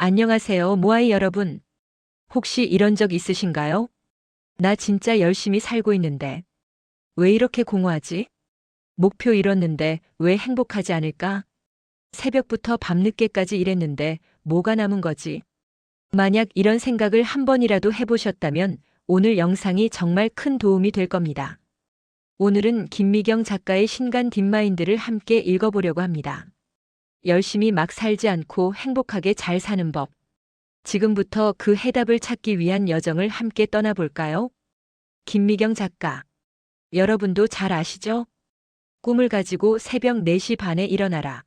안녕하세요, 모아이 여러분. 혹시 이런 적 있으신가요? 나 진짜 열심히 살고 있는데 왜 이렇게 공허하지? 목표 이뤘는데 왜 행복하지 않을까? 새벽부터 밤늦게까지 일했는데 뭐가 남은 거지? 만약 이런 생각을 한 번이라도 해보셨다면 오늘 영상이 정말 큰 도움이 될 겁니다. 오늘은 김미경 작가의 신간 딥마인드를 함께 읽어보려고 합니다. 열심히 막 살지 않고 행복하게 잘 사는 법. 지금부터 그 해답을 찾기 위한 여정을 함께 떠나볼까요? 김미경 작가. 여러분도 잘 아시죠? 꿈을 가지고 새벽 4시 반에 일어나라.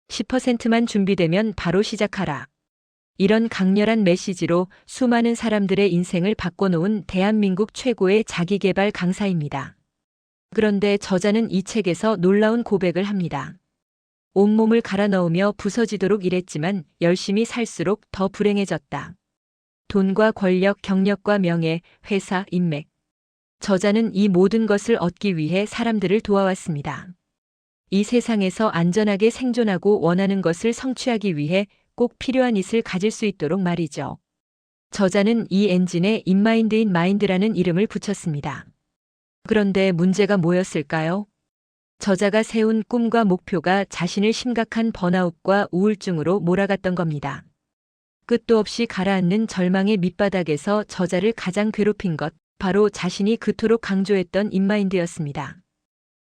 10%만 준비되면 바로 시작하라. 이런 강렬한 메시지로 수많은 사람들의 인생을 바꿔놓은 대한민국 최고의 자기계발 강사입니다. 그런데 저자는 이 책에서 놀라운 고백을 합니다. 온몸을 갈아 넣으며 부서지도록 일했지만 열심히 살수록 더 불행해졌다. 돈과 권력, 경력과 명예, 회사, 인맥. 저자는 이 모든 것을 얻기 위해 사람들을 도와왔습니다. 이 세상에서 안전하게 생존하고 원하는 것을 성취하기 위해 꼭 필요한 잇을 가질 수 있도록 말이죠. 저자는 이 엔진에 인마인드인 마인드라는 이름을 붙였습니다. 그런데 문제가 뭐였을까요? 저자가 세운 꿈과 목표가 자신을 심각한 번아웃과 우울증으로 몰아갔던 겁니다. 끝도 없이 가라앉는 절망의 밑바닥에서 저자를 가장 괴롭힌 것, 바로 자신이 그토록 강조했던 인마인드였습니다.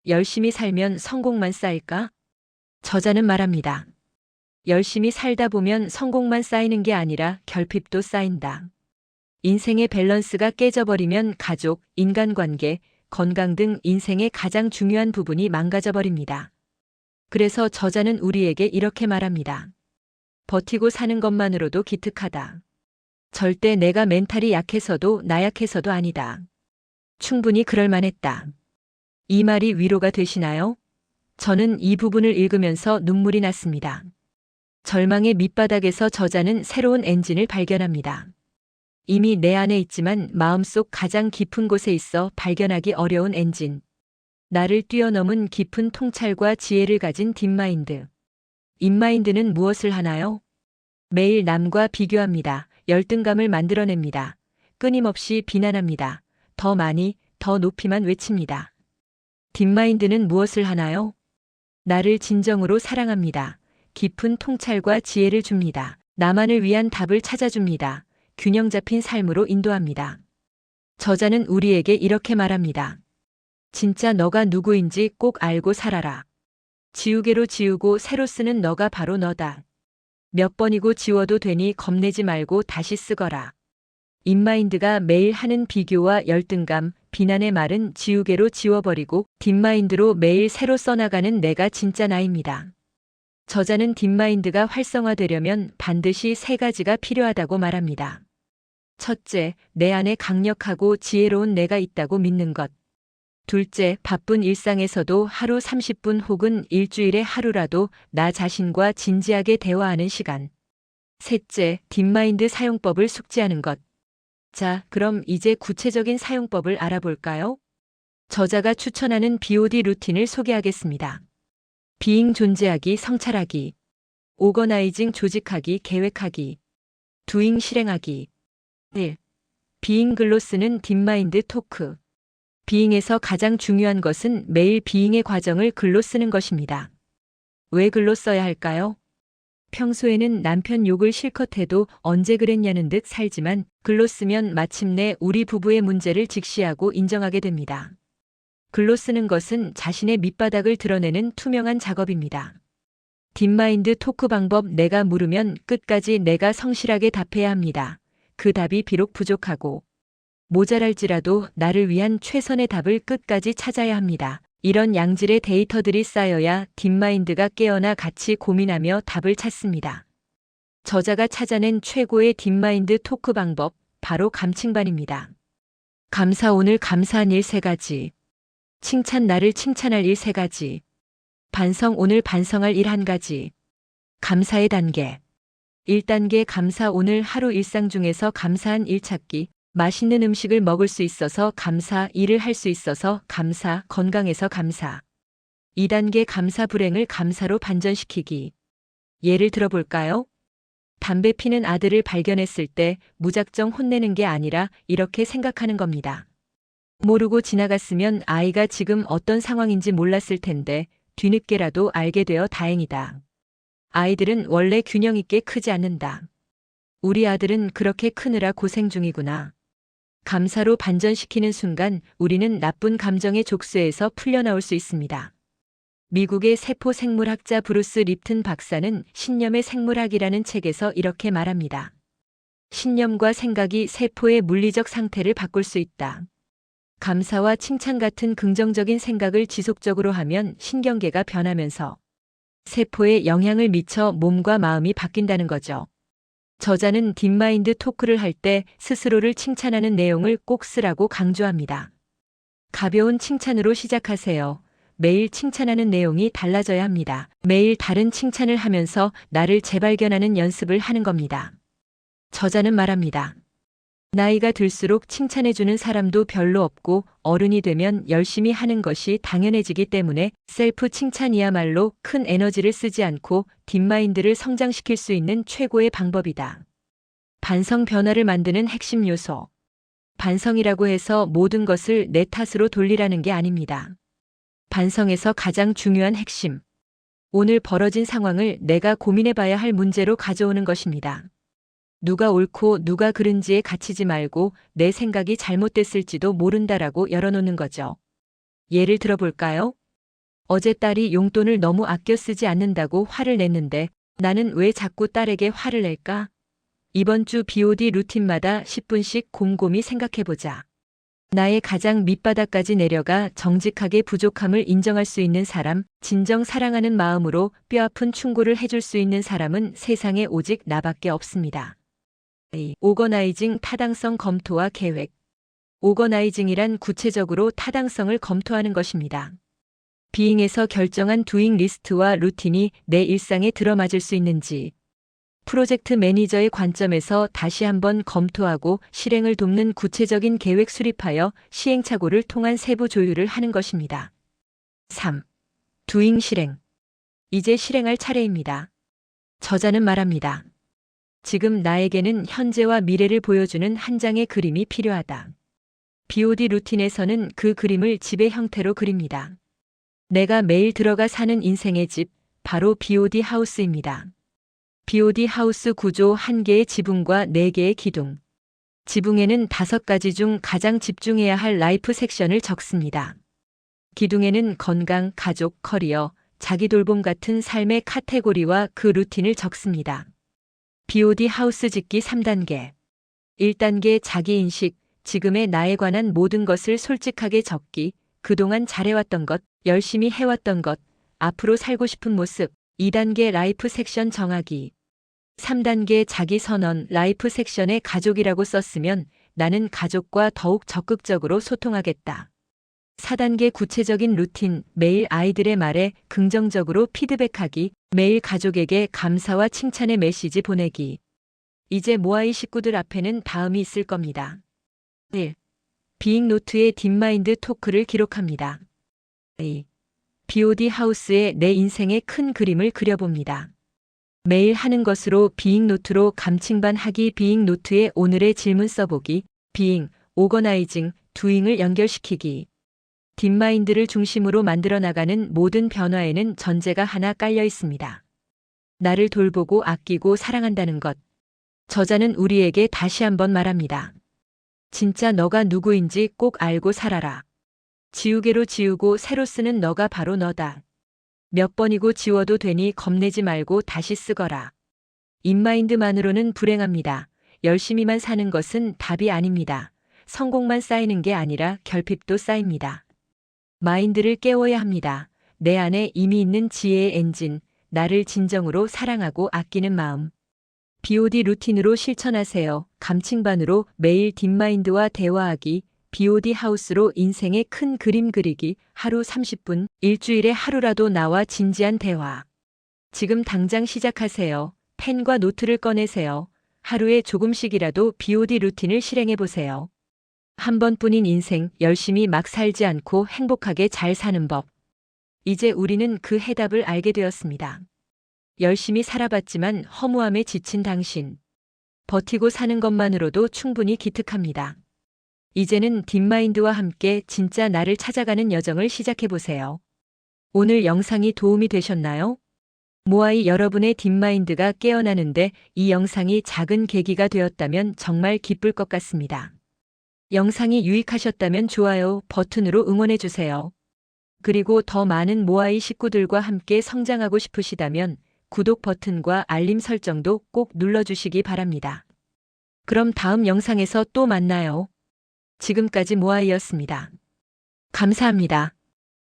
열심히 살면 성공만 쌓일까? 저자는 말합니다. 열심히 살다 보면 성공만 쌓이는 게 아니라 결핍도 쌓인다. 인생의 밸런스가 깨져버리면 가족, 인간관계, 건강 등 인생의 가장 중요한 부분이 망가져버립니다. 그래서 저자는 우리에게 이렇게 말합니다. 버티고 사는 것만으로도 기특하다. 절대 내가 멘탈이 약해서도 나약해서도 아니다. 충분히 그럴 만했다. 이 말이 위로가 되시나요? 저는 이 부분을 읽으면서 눈물이 났습니다. 절망의 밑바닥에서 저자는 새로운 엔진을 발견합니다. 이미 내 안에 있지만 마음속 가장 깊은 곳에 있어 발견하기 어려운 엔진. 나를 뛰어넘은 깊은 통찰과 지혜를 가진 딥마인드. 인마인드는 무엇을 하나요? 매일 남과 비교합니다. 열등감을 만들어냅니다. 끊임없이 비난합니다. 더 많이, 더 높이만 외칩니다. 딥마인드는 무엇을 하나요? 나를 진정으로 사랑합니다. 깊은 통찰과 지혜를 줍니다. 나만을 위한 답을 찾아줍니다. 균형 잡힌 삶으로 인도합니다. 저자는 우리에게 이렇게 말합니다. 진짜 너가 누구인지 꼭 알고 살아라. 지우개로 지우고 새로 쓰는 너가 바로 너다. 몇 번이고 지워도 되니 겁내지 말고 다시 쓰거라. 인마인드가 매일 하는 비교와 열등감, 비난의 말은 지우개로 지워버리고 딥마인드로 매일 새로 써나가는 내가 진짜 나입니다. 저자는 딥마인드가 활성화되려면 반드시 3가지가 필요하다고 말합니다. 첫째, 내 안에 강력하고 지혜로운 내가 있다고 믿는 것. 둘째, 바쁜 일상에서도 하루 30분 혹은 일주일에 하루라도 나 자신과 진지하게 대화하는 시간. 셋째, 딥마인드 사용법을 숙지하는 것. 자, 그럼 이제 구체적인 사용법을 알아볼까요? 저자가 추천하는 BOD 루틴을 소개하겠습니다. 비잉 존재하기 성찰하기. 오거나이징 조직하기 계획하기. 두잉 실행하기. 1. 비잉 글로 쓰는 딥마인드 토크. 비잉에서 가장 중요한 것은 매일 비잉의 과정을 글로 쓰는 것입니다. 왜 글로 써야 할까요? 평소에는 남편 욕을 실컷 해도 언제 그랬냐는 듯 살지만 글로 쓰면 마침내 우리 부부의 문제를 직시하고 인정하게 됩니다. 글로 쓰는 것은 자신의 밑바닥을 드러내는 투명한 작업입니다. 딥마인드 토크 방법. 내가 물으면 끝까지 내가 성실하게 답해야 합니다. 그 답이 비록 부족하고 모자랄지라도 나를 위한 최선의 답을 끝까지 찾아야 합니다. 이런 양질의 데이터들이 쌓여야 딥마인드가 깨어나 같이 고민하며 답을 찾습니다. 저자가 찾아낸 최고의 딥마인드 토크 방법, 바로 감칭반입니다. 감사. 오늘 감사한 일 3가지. 칭찬. 나를 칭찬할 일 3가지. 반성. 오늘 반성할 일 1가지. 감사의 단계. 1단계 감사. 오늘 하루 일상 중에서 감사한 일 찾기. 맛있는 음식을 먹을 수 있어서 감사, 일을 할 수 있어서 감사, 건강해서 감사. 2단계 감사. 불행을 감사로 반전시키기. 예를 들어볼까요? 담배 피는 아들을 발견했을 때 무작정 혼내는 게 아니라 이렇게 생각하는 겁니다. 모르고 지나갔으면 아이가 지금 어떤 상황인지 몰랐을 텐데 뒤늦게라도 알게 되어 다행이다. 아이들은 원래 균형 있게 크지 않는다. 우리 아들은 그렇게 크느라 고생 중이구나. 감사로 반전시키는 순간 우리는 나쁜 감정의 족쇄에서 풀려나올 수 있습니다. 미국의 세포 생물학자 브루스 립튼 박사는 신념의 생물학이라는 책에서 이렇게 말합니다. 신념과 생각이 세포의 물리적 상태를 바꿀 수 있다. 감사와 칭찬 같은 긍정적인 생각을 지속적으로 하면 신경계가 변하면서 세포에 영향을 미쳐 몸과 마음이 바뀐다는 거죠. 저자는 딥마인드 토크를 할 때 스스로를 칭찬하는 내용을 꼭 쓰라고 강조합니다. 가벼운 칭찬으로 시작하세요. 매일 칭찬하는 내용이 달라져야 합니다. 매일 다른 칭찬을 하면서 나를 재발견하는 연습을 하는 겁니다. 저자는 말합니다. 나이가 들수록 칭찬해주는 사람도 별로 없고 어른이 되면 열심히 하는 것이 당연해지기 때문에 셀프 칭찬이야말로 큰 에너지를 쓰지 않고 딥마인드를 성장시킬 수 있는 최고의 방법이다. 반성 변화를 만드는 핵심 요소. 반성이라고 해서 모든 것을 내 탓으로 돌리라는 게 아닙니다. 반성에서 가장 중요한 핵심. 오늘 벌어진 상황을 내가 고민해봐야 할 문제로 가져오는 것입니다. 누가 옳고 누가 그른지에 갇히지 말고 내 생각이 잘못됐을지도 모른다라고 열어놓는 거죠. 예를 들어볼까요? 어제 딸이 용돈을 너무 아껴 쓰지 않는다고 화를 냈는데 나는 왜 자꾸 딸에게 화를 낼까? 이번 주 BOD 루틴마다 10분씩 곰곰이 생각해보자. 나의 가장 밑바닥까지 내려가 정직하게 부족함을 인정할 수 있는 사람, 진정 사랑하는 마음으로 뼈아픈 충고를 해줄 수 있는 사람은 세상에 오직 나밖에 없습니다. 오거나이징 타당성 검토와 계획. 오거나이징이란 구체적으로 타당성을 검토하는 것입니다. 비잉에서 결정한 두잉 리스트와 루틴이 내 일상에 들어맞을 수 있는지, 프로젝트 매니저의 관점에서 다시 한번 검토하고 실행을 돕는 구체적인 계획 수립하여 시행착오를 통한 세부 조율을 하는 것입니다. 3. 두잉 실행. 이제 실행할 차례입니다. 저자는 말합니다. 지금 나에게는 현재와 미래를 보여주는 한 장의 그림이 필요하다. BOD 루틴에서는 그 그림을 집의 형태로 그립니다. 내가 매일 들어가 사는 인생의 집, 바로 BOD 하우스입니다. BOD 하우스 구조 1개의 지붕과 4개의 기둥. 지붕에는 5가지 중 가장 집중해야 할 라이프 섹션을 적습니다. 기둥에는 건강, 가족, 커리어, 자기 돌봄 같은 삶의 카테고리와 그 루틴을 적습니다. BOD 하우스 짓기 3단계. 1단계 자기인식, 지금의 나에 관한 모든 것을 솔직하게 적기, 그동안 잘해왔던 것, 열심히 해왔던 것, 앞으로 살고 싶은 모습. 2단계 라이프 섹션 정하기. 3단계 자기 선언, 라이프 섹션에 가족이라고 썼으면 나는 가족과 더욱 적극적으로 소통하겠다. 4단계 구체적인 루틴, 매일 아이들의 말에 긍정적으로 피드백하기, 매일 가족에게 감사와 칭찬의 메시지 보내기. 이제 모아이 식구들 앞에는 다음이 있을 겁니다. 1. 비잉 노트에 딥마인드 토크를 기록합니다. 2. BOD 하우스에 내 인생의 큰 그림을 그려봅니다. 매일 하는 것으로 비잉 노트로 감칭반 하기. 비잉 노트에 오늘의 질문 써보기. 비잉, 오거나이징, 두잉을 연결시키기. 딥마인드를 중심으로 만들어 나가는 모든 변화에는 전제가 하나 깔려 있습니다. 나를 돌보고 아끼고 사랑한다는 것. 저자는 우리에게 다시 한번 말합니다. 진짜 너가 누구인지 꼭 알고 살아라. 지우개로 지우고 새로 쓰는 너가 바로 너다. 몇 번이고 지워도 되니 겁내지 말고 다시 쓰거라. 인마인드만으로는 불행합니다. 열심히만 사는 것은 답이 아닙니다. 성공만 쌓이는 게 아니라 결핍도 쌓입니다. 마인드를 깨워야 합니다. 내 안에 이미 있는 지혜의 엔진, 나를 진정으로 사랑하고 아끼는 마음. BOD 루틴으로 실천하세요. 감칭반으로 매일 딥마인드와 대화하기. BOD 하우스로 인생의 큰 그림 그리기. 하루 30분, 일주일에 하루라도 나와 진지한 대화. 지금 당장 시작하세요. 펜과 노트를 꺼내세요. 하루에 조금씩이라도 BOD 루틴을 실행해보세요. 한 번뿐인 인생, 열심히 막 살지 않고 행복하게 잘 사는 법. 이제 우리는 그 해답을 알게 되었습니다. 열심히 살아봤지만 허무함에 지친 당신. 버티고 사는 것만으로도 충분히 기특합니다. 이제는 딥마인드와 함께 진짜 나를 찾아가는 여정을 시작해보세요. 오늘 영상이 도움이 되셨나요? 모아이 여러분의 딥마인드가 깨어나는데 이 영상이 작은 계기가 되었다면 정말 기쁠 것 같습니다. 영상이 유익하셨다면 좋아요 버튼으로 응원해주세요. 그리고 더 많은 모아이 식구들과 함께 성장하고 싶으시다면 구독 버튼과 알림 설정도 꼭 눌러주시기 바랍니다. 그럼 다음 영상에서 또 만나요. 지금까지 모아이였습니다. 감사합니다.